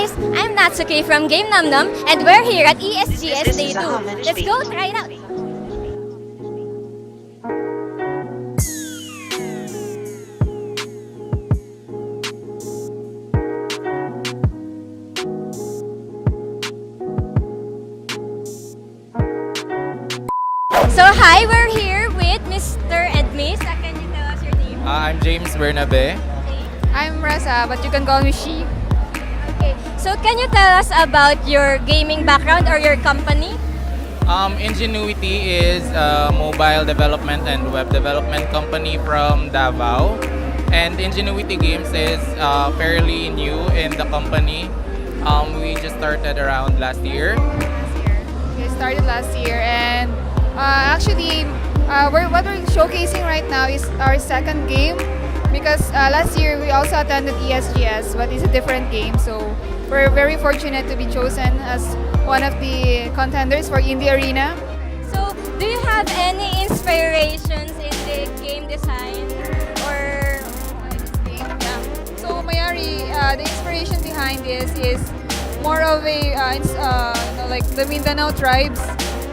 guys, I'm Natsuki from Gamenomnom and we're here at ESGS Day 2. Let's go try it out! So hi, we're here with Mr. and Miss. Can you tell us your name? I'm James Bernabe. I'm Rasa, but you can call me She. Okay, so can you tell us about your gaming background or your company? Ingenuity is a mobile development and web development company from Davao. And Ingenuity Games is fairly new in the company. We just started around last year. We started last year, and actually, what we're showcasing right now is our second game because last year we also attended ESGS, but it's a different game. So we're very fortunate to be chosen as one of the contenders for Indie Arena. So, do you have any inspirations in the game design or This game, yeah. So Mayari, the inspiration behind this is more of a like the Mindanao tribes,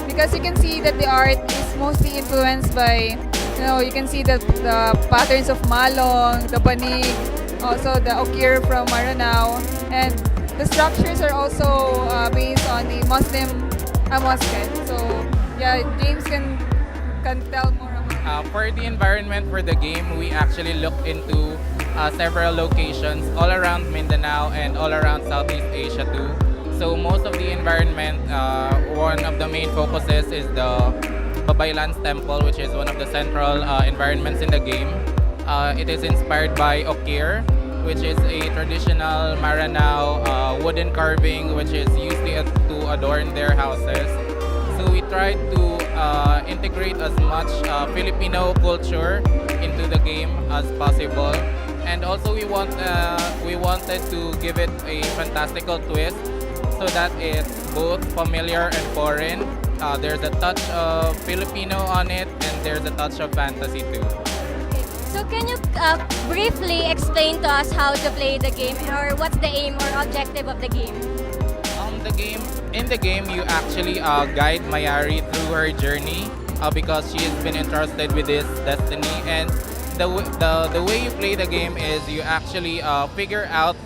because you can see that the art is mostly influenced by, you can see the patterns of Malong, the Banig, also the Okir from Maranao, and the structures are also based on the Muslim mosque. So yeah, James can tell more about it. For the environment for the game, we actually looked into several locations all around Mindanao and all around Southeast Asia too. So most of the environment, one of the main focuses is the Babaylan's Temple, which is one of the central environments in the game. It is inspired by Okir, which is a traditional Maranao wooden carving which is used to adorn their houses. So we tried to integrate as much Filipino culture into the game as possible. And also we wanted to give it a fantastical twist so that it's both familiar and foreign. There's a touch of Filipino on it and there's a touch of fantasy too. So can you briefly explain to us how to play the game or what's the aim or objective of the game? In the game, you actually guide Mayari through her journey because she has been entrusted with this destiny. And the way you play the game is you actually figure out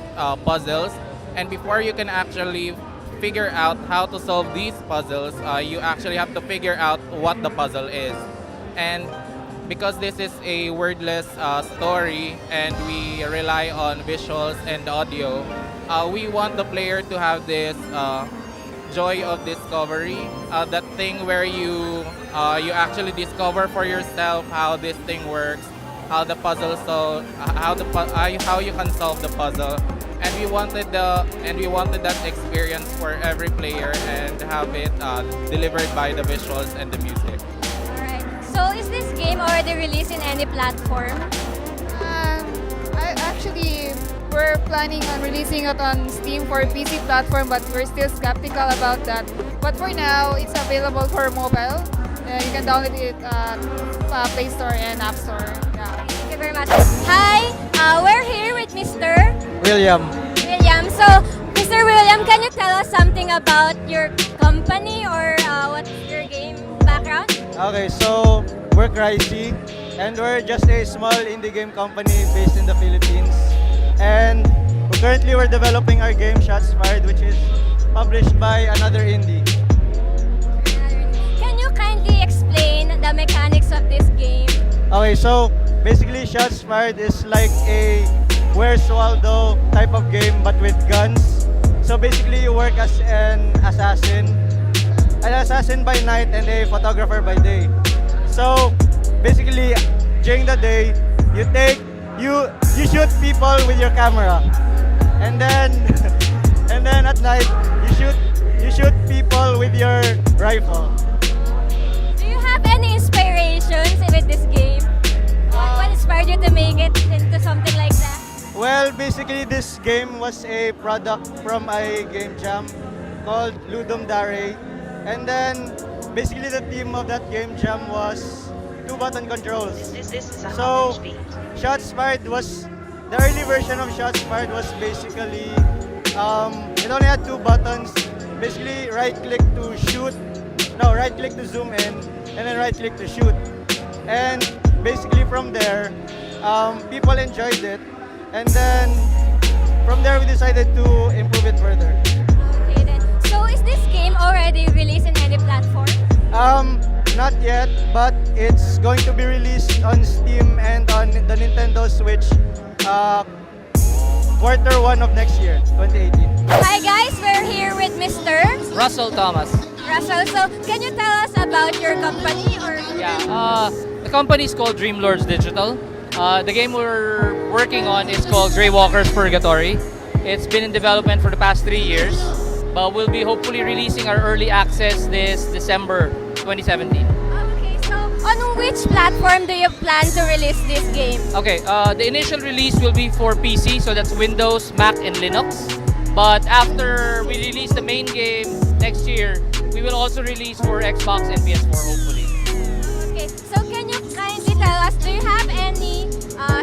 puzzles, and before you can actually figure out how to solve these puzzles, you actually have to figure out what the puzzle is. And because this is a wordless story and we rely on visuals and audio, we want the player to have this joy of discovery, that thing where you actually discover for yourself how this thing works, how the puzzle how you can solve the puzzle, and we wanted that experience for every player and have it delivered by the visuals and the music. Alright. So is this game already released in any platform? We're planning on releasing it on Steam for PC platform, but we're still skeptical about that. But for now, it's available for mobile. You can download it at Play Store and App Store. Yeah. Thank you very much. Hi, we're here with Mr. William. William. So, Mr. William, can you tell us something about your company or what's your game background? Okay, so we're Crazy, and we're just a small indie game company based in the Philippines. And currently we're developing our game Shots Fired, which is published by another indie. Can you kindly explain the mechanics of this game? Okay, so basically Shots Fired is like a Where's Waldo type of game but with guns. So basically you work as an assassin by night and a photographer by day. So basically during the day you shoot people with your camera, and then at night you shoot people with your rifle. Do you have any inspirations with this game? What inspired you to make it into something like that? Well, basically this game was a product from a game jam called Ludum Dare, and then basically the theme of that game jam was 2-button controls. So Shots Fired was the early version of Shots Fired was basically It only had 2 buttons. Basically, right-click to shoot. No, right-click to zoom in, and then right-click to shoot. And basically from there, people enjoyed it. And then from there, we decided to improve it further. Okay then. So is this game already released in any platform? Not yet, but it's going to be released on Steam and on the Nintendo Switch Q1 of next year, 2018. Hi guys, we're here with Mr. Russell Thomas. Russell. So can you tell us about your company or? Yeah. The company is called Dreamlords Digital. The game we're working on is called Grey Walker's Purgatory. It's been in development for the past 3 years, but we'll be hopefully releasing our early access this December 2017. Okay, so on which platform do you plan to release this game? Okay, the initial release will be for PC, so that's Windows, Mac, and Linux. But after we release the main game next year, we will also release for Xbox and PS4 hopefully. Okay, so can you kindly tell us, do you have any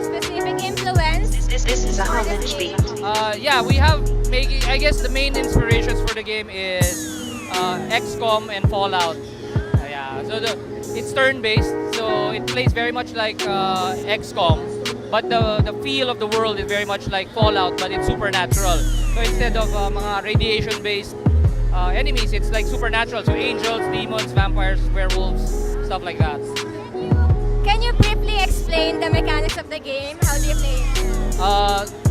specific influence? This is a Homage beat. Yeah, we have making. I guess the main inspirations for the game is XCOM and Fallout. Yeah, so it's turn-based, so it plays very much like XCOM, but the feel of the world is very much like Fallout, but it's supernatural. So instead of mga radiation-based enemies, it's like supernatural. So angels, demons, vampires, werewolves, stuff like that. Can you briefly explain the mechanics of the game? How do you play it?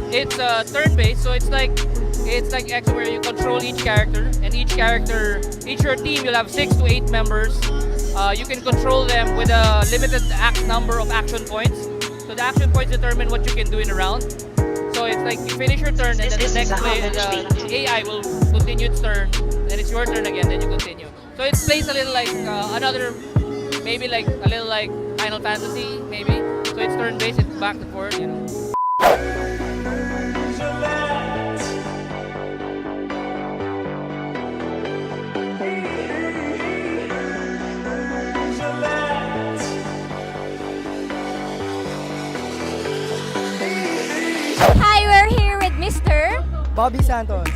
It's turn-based, so it's like X where you control each character, and each your team, you'll have 6 to 8 members. You can control them with a limited number of action points. So the action points determine what you can do in a round. So it's like you finish your turn, and then the next play, the AI will continue its turn. Then it's your turn again, then you continue. So it plays a little like maybe like a little like Final Fantasy, maybe. So it's turn-based, it's back and forth, you know. Hi, we're here with Mr. Bobby Santos.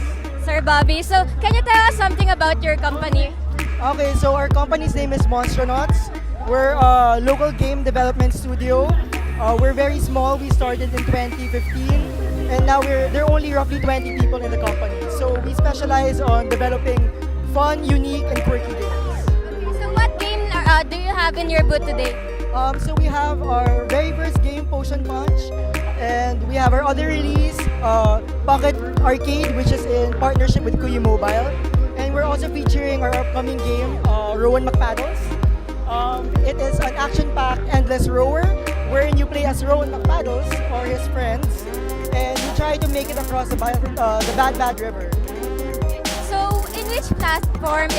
Sir Bobby. So can you tell us something about your company? Okay, so our company's name is Monstronauts. We're a local game development studio. We're very small. We started in 2015, and now there are only roughly 20 people in the company. So we specialize on developing fun, unique, and quirky games. Okay, so what game do you have in your booth today? So we have our very first game, Potion Punch, and we have our other release, Pocket Arcade, which is in partnership with Kuya Mobile. And we're also featuring our upcoming game, Rowan McPaddles. It is an action-packed endless rower, wherein you play as Rowan McPaddles or his friends, and you try to make it across the Bad River. So in which platform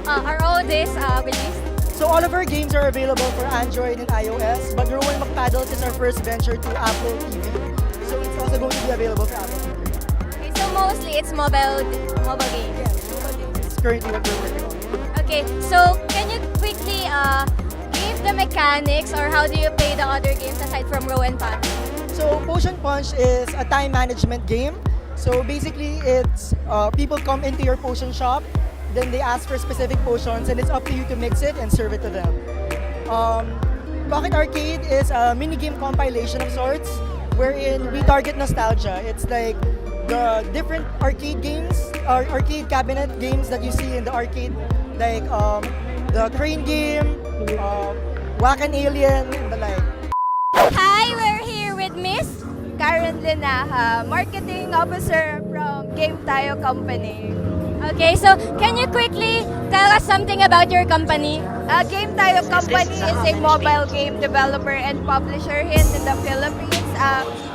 are all this released? So all of our games are available for Android and iOS, but Rowan McPaddles is our first venture to Apple TV. So it's also going to be available for Apple TV. Okay, so mostly it's mobile games. Yes, it's currently what we're working on. Okay, so can you quickly give the mechanics or how do you play the other games aside from Row and Paddle? So Potion Punch is a time management game. So basically, it's people come into your potion shop, then they ask for specific potions, and it's up to you to mix it and serve it to them. Pocket Arcade is a mini-game compilation of sorts, wherein we target nostalgia. It's like the different arcade games, or arcade cabinet games that you see in the arcade, like the crane game, Whack an Alien, and the like. Hi, we're here with Miss Karen Linaha, Marketing Officer from Game Tayo Company. Okay, so can you quickly tell us something about your company? Game Tayo Company is a mobile game developer and publisher here in the Philippines.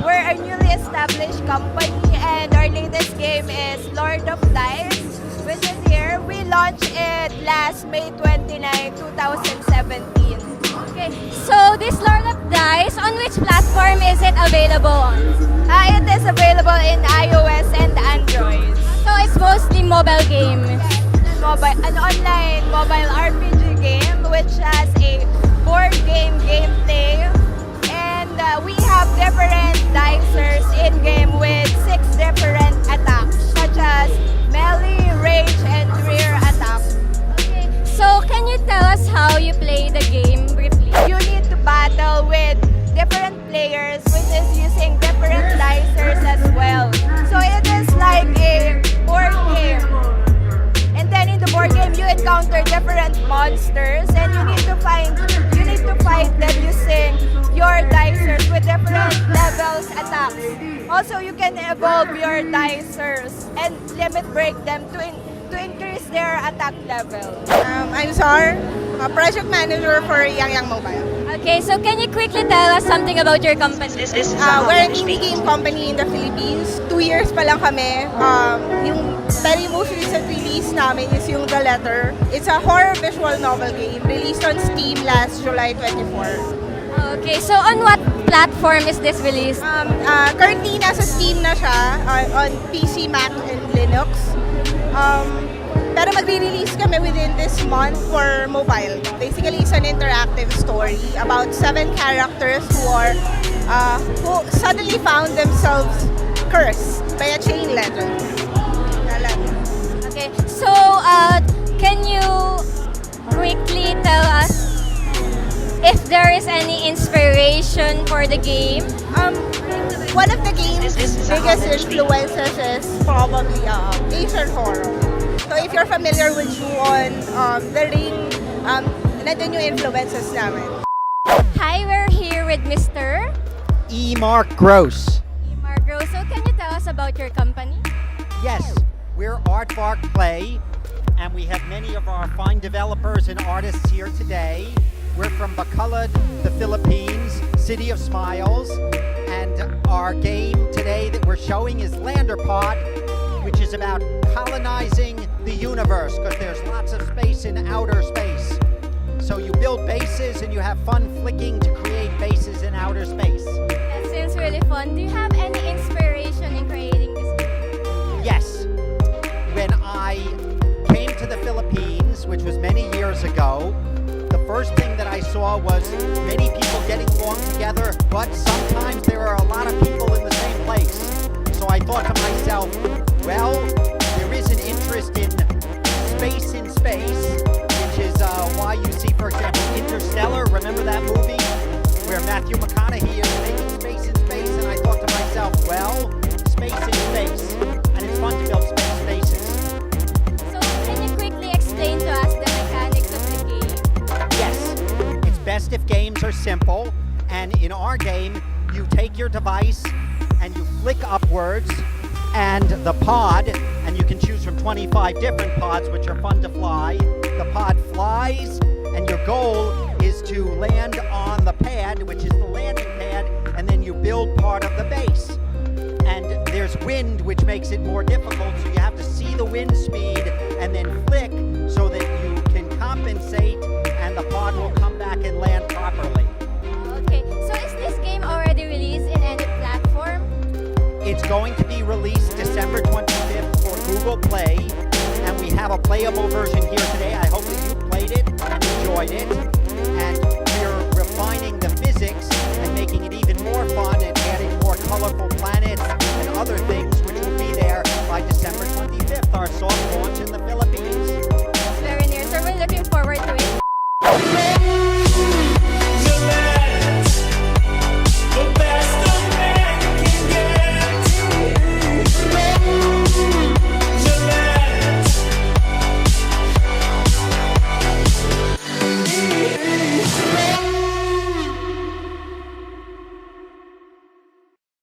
We're a newly established company, and our latest game is Lord of Dice, which is here. We launched it last May 29, 2017. Okay, so this Lord of Dice, on which platform is it available on? It is available in iOS and Android. So it's mostly mobile game. An online mobile RPG game which has a board game gameplay, and we have different dicers in game with 6 different attacks, such as Also, you can evolve your dicers and limit break them to increase their attack level. I'm Sar, a project manager for Yang Mobile. Okay, so can you quickly tell us something about your company? We're an indie game company in the Philippines. 2 years pa lang kami. Yung very most recent release namin is yung The Letter. It's a horror visual novel game released on Steam last July 24. Okay, so on what platform is this released? Currently, nasa Steam na siya on PC, Mac, and Linux. Pero magre-release kami within this month for mobile. Basically, it's an interactive story about 7 characters who suddenly found themselves cursed by a chain legend. Okay, so can you quickly tell us if there is any inspiration for the game? One of the game's biggest influences is probably Asian horror. So if you're familiar with Ju-on, The Ring, nandun yung influences namin. Hi, we're here with Mr. Mark Gross. Margo. So can you tell us about your company? Yes, we're Aardvark Play, and we have many of our fine developers and artists here today. We're from Bacolod, the Philippines, City of Smiles, and our game today that we're showing is Landerpod, which is about colonizing the universe, because there's lots of space in outer space. So you build bases and you have fun flicking to create bases in outer space. That seems really fun. Do you have any inspiration in creating this game? Yes. When I came to the Philippines, which was many years ago, the first thing that I saw was many people getting along together, but sometimes there are a lot of people in the same place. So I thought to myself, well, there is an interest in space, which is why you see, for example, Interstellar. Remember that movie where Matthew McConaughey is making space in space? And I thought to myself, well, space in space, and it's fun to build space spaces. So can you quickly explain to us the mechanics of the game? Yes, it's best if games are simple, and in our game, you take your device and you flick upwards, and the pod, and you can choose from 25 different pods, which are fun to fly. The pod flies, and your goal is to land on the pad, which is the landing pad, and then you build part of the base. And there's wind, which makes it more difficult, so you have to see the wind speed and then flick so that you can compensate, and the pod will come back and land properly. Okay, so is this game already released in any platform? It's going to be released December 25th for Google Play, and we have a playable version here today. I hope that you played it and enjoyed it, and we're refining the physics and making it even more fun and adding more colorful